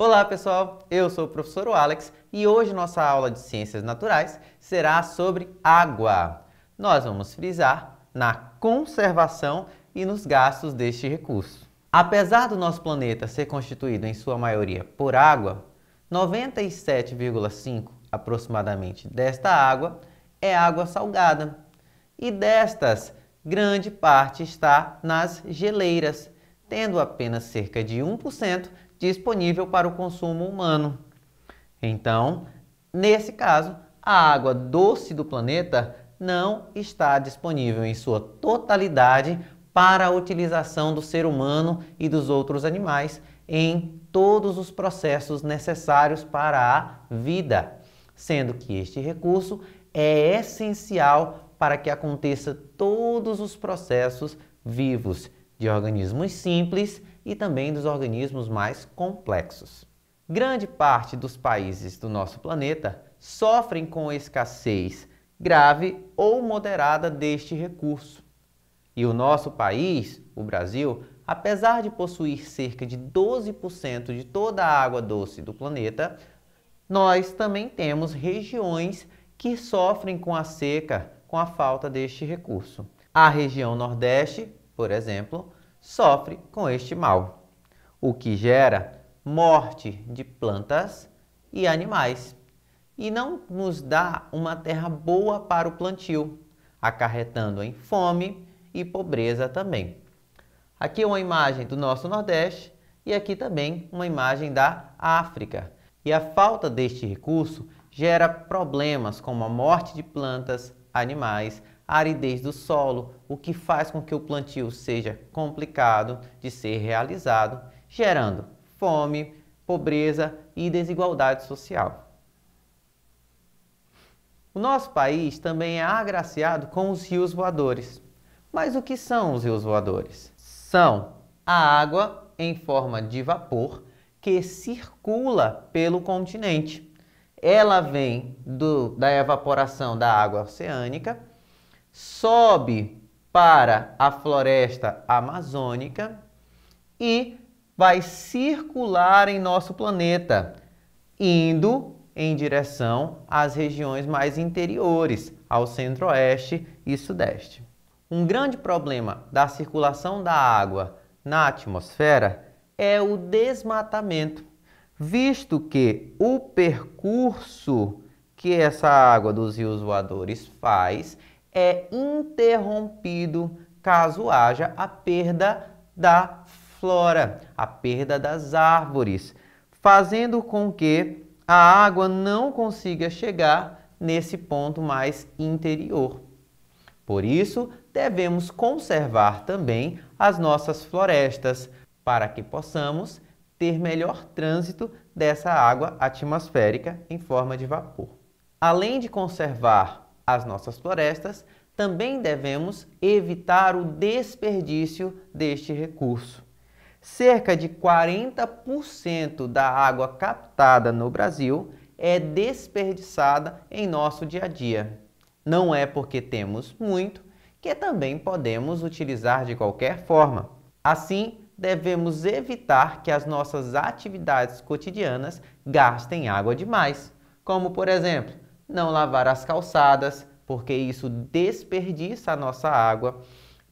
Olá pessoal, eu sou o professor Alex e hoje nossa aula de Ciências Naturais será sobre água. Nós vamos frisar na conservação e nos gastos deste recurso. Apesar do nosso planeta ser constituído em sua maioria por água, 97,5% aproximadamente desta água é água salgada e destas, grande parte está nas geleiras, tendo apenas cerca de 1% disponível para o consumo humano. Então, nesse caso, a água doce do planeta não está disponível em sua totalidade para a utilização do ser humano e dos outros animais em todos os processos necessários para a vida, sendo que este recurso é essencial para que aconteça todos os processos vivos de organismos simples e também dos organismos mais complexos. Grande parte dos países do nosso planeta sofrem com escassez grave ou moderada deste recurso. E o nosso país, o Brasil, apesar de possuir cerca de 12% de toda a água doce do planeta, nós também temos regiões que sofrem com a seca, com a falta deste recurso. A região Nordeste, por exemplo, sofre com este mal, o que gera morte de plantas e animais e não nos dá uma terra boa para o plantio, acarretando em fome e pobreza também. Aqui é uma imagem do nosso Nordeste e aqui também uma imagem da África. E a falta deste recurso gera problemas como a morte de plantas, animais, a aridez do solo, o que faz com que o plantio seja complicado de ser realizado, gerando fome, pobreza e desigualdade social. O nosso país também é agraciado com os rios voadores. Mas o que são os rios voadores? São a água em forma de vapor que circula pelo continente. Ela vem da evaporação da água oceânica, sobe para a floresta amazônica e vai circular em nosso planeta, indo em direção às regiões mais interiores, ao centro-oeste e sudeste. Um grande problema da circulação da água na atmosfera é o desmatamento, visto que o percurso que essa água dos rios voadores faz é interrompido caso haja a perda da flora, a perda das árvores, fazendo com que a água não consiga chegar nesse ponto mais interior. Por isso, devemos conservar também as nossas florestas, para que possamos ter melhor trânsito dessa água atmosférica em forma de vapor. Além de conservar as nossas florestas, também devemos evitar o desperdício deste recurso. Cerca de 40% da água captada no Brasil é desperdiçada em nosso dia a dia. Não é porque temos muito que também podemos utilizar de qualquer forma. Assim, devemos evitar que as nossas atividades cotidianas gastem água demais, como, por exemplo, não lavar as calçadas, porque isso desperdiça a nossa água.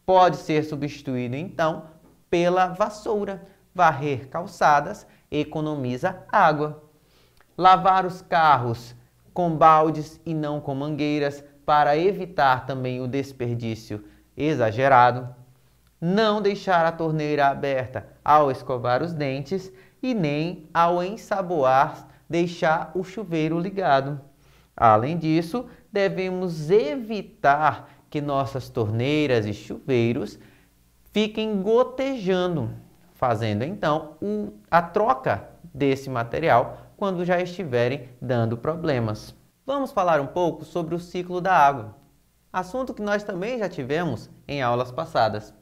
Pode ser substituído, então, pela vassoura. Varrer calçadas economiza água. Lavar os carros com baldes e não com mangueiras, para evitar também o desperdício exagerado. Não deixar a torneira aberta ao escovar os dentes e nem ao ensaboar deixar o chuveiro ligado. Além disso, devemos evitar que nossas torneiras e chuveiros fiquem gotejando, fazendo então a troca desse material quando já estiverem dando problemas. Vamos falar um pouco sobre o ciclo da água, assunto que nós também já tivemos em aulas passadas.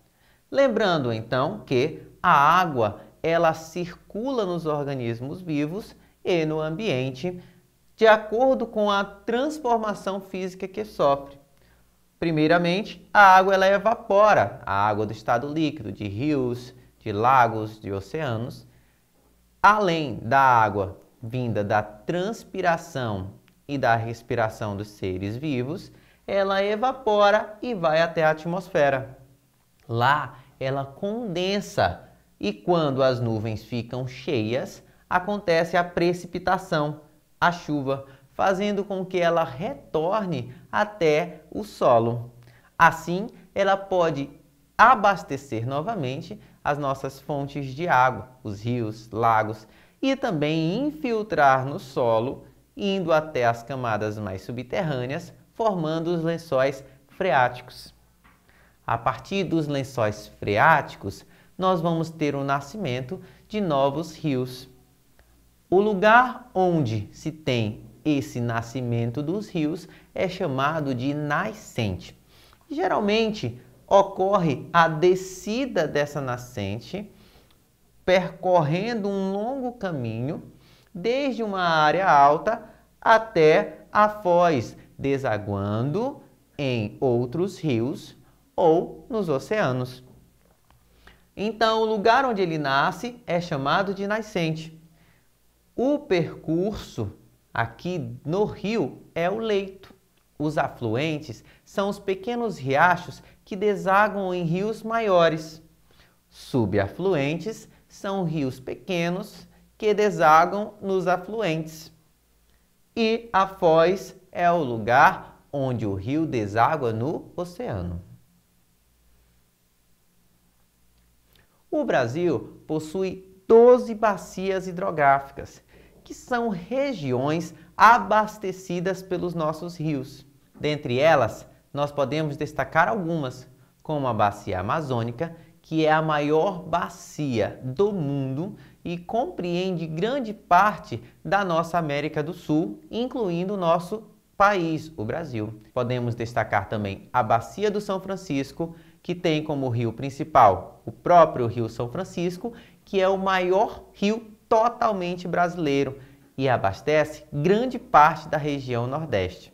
Lembrando então que a água ela circula nos organismos vivos e no ambiente de acordo com a transformação física que sofre. Primeiramente, a água ela evapora, a água do estado líquido, de rios, de lagos, de oceanos, Além da água vinda da transpiração e da respiração dos seres vivos, ela evapora e vai até a atmosfera. Lá, ela condensa e quando as nuvens ficam cheias, acontece a precipitação, a chuva, fazendo com que ela retorne até o solo. Assim, ela pode abastecer novamente as nossas fontes de água, os rios, lagos, e também infiltrar no solo, indo até as camadas mais subterrâneas, formando os lençóis freáticos. A partir dos lençóis freáticos, nós vamos ter o nascimento de novos rios. O lugar onde se tem esse nascimento dos rios é chamado de nascente. Geralmente, ocorre a descida dessa nascente, percorrendo um longo caminho, desde uma área alta até a foz, desaguando em outros rios ou nos oceanos. Então, o lugar onde ele nasce é chamado de nascente. O percurso aqui no rio é o leito. Os afluentes são os pequenos riachos que desaguam em rios maiores. Subafluentes são rios pequenos que desaguam nos afluentes. E a foz é o lugar onde o rio deságua no oceano. O Brasil possui 12 bacias hidrográficas, que são regiões abastecidas pelos nossos rios. Dentre elas, nós podemos destacar algumas, como a Bacia Amazônica, que é a maior bacia do mundo e compreende grande parte da nossa América do Sul, incluindo o nosso país, o Brasil. Podemos destacar também a Bacia do São Francisco, que tem como rio principal o próprio Rio São Francisco, que é o maior rio totalmente brasileiro e abastece grande parte da região Nordeste.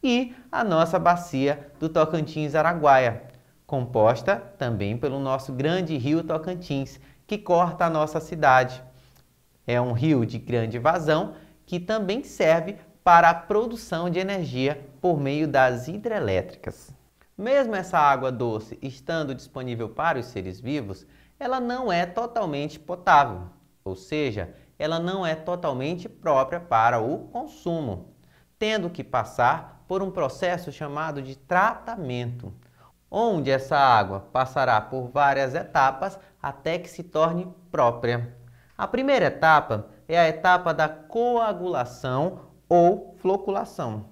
E a nossa bacia do Tocantins-Araguaia, composta também pelo nosso grande rio Tocantins, que corta a nossa cidade. É um rio de grande vazão que também serve para a produção de energia por meio das hidrelétricas. Mesmo essa água doce estando disponível para os seres vivos, ela não é totalmente potável, ou seja, ela não é totalmente própria para o consumo, tendo que passar por um processo chamado de tratamento, onde essa água passará por várias etapas até que se torne própria. A primeira etapa é a etapa da coagulação ou floculação.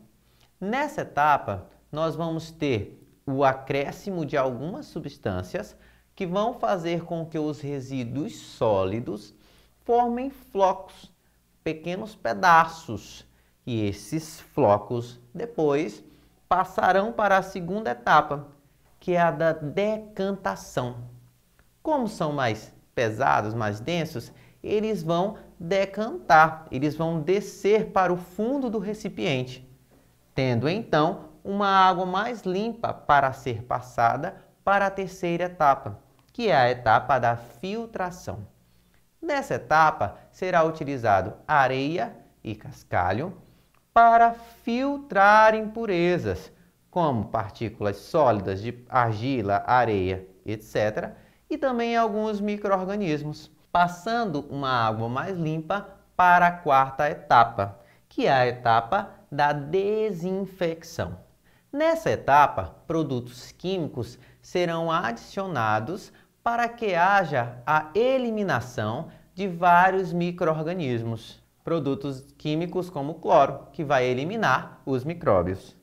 Nessa etapa, nós vamos ter o acréscimo de algumas substâncias que vão fazer com que os resíduos sólidos formem flocos, pequenos pedaços, e esses flocos depois passarão para a segunda etapa, que é a da decantação. Como são mais pesados, mais densos, eles vão decantar, eles vão descer para o fundo do recipiente, tendo então uma água mais limpa para ser passada para a terceira etapa, que é a etapa da filtração. Nessa etapa será utilizado areia e cascalho para filtrar impurezas, como partículas sólidas de argila, areia, etc., e também alguns micro-organismos, passando uma água mais limpa para a quarta etapa, que é a etapa da desinfecção. Nessa etapa, produtos químicos serão adicionados para que haja a eliminação de vários micro-organismos. Produtos químicos como o cloro, que vai eliminar os micróbios.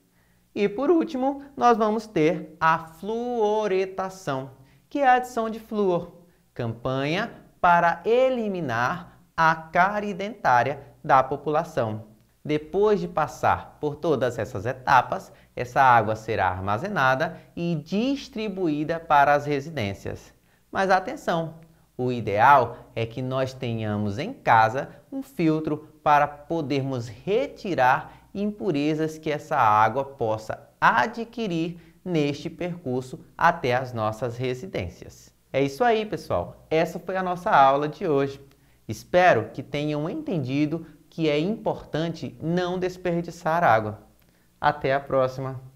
E por último, nós vamos ter a fluoretação, que é a adição de flúor, campanha para eliminar a cárie dentária da população. Depois de passar por todas essas etapas, essa água será armazenada e distribuída para as residências. Mas atenção, o ideal é que nós tenhamos em casa um filtro para podermos retirar impurezas que essa água possa adquirir neste percurso até as nossas residências. É isso aí, pessoal. Essa foi a nossa aula de hoje. Espero que tenham entendido que é importante não desperdiçar água. Até a próxima!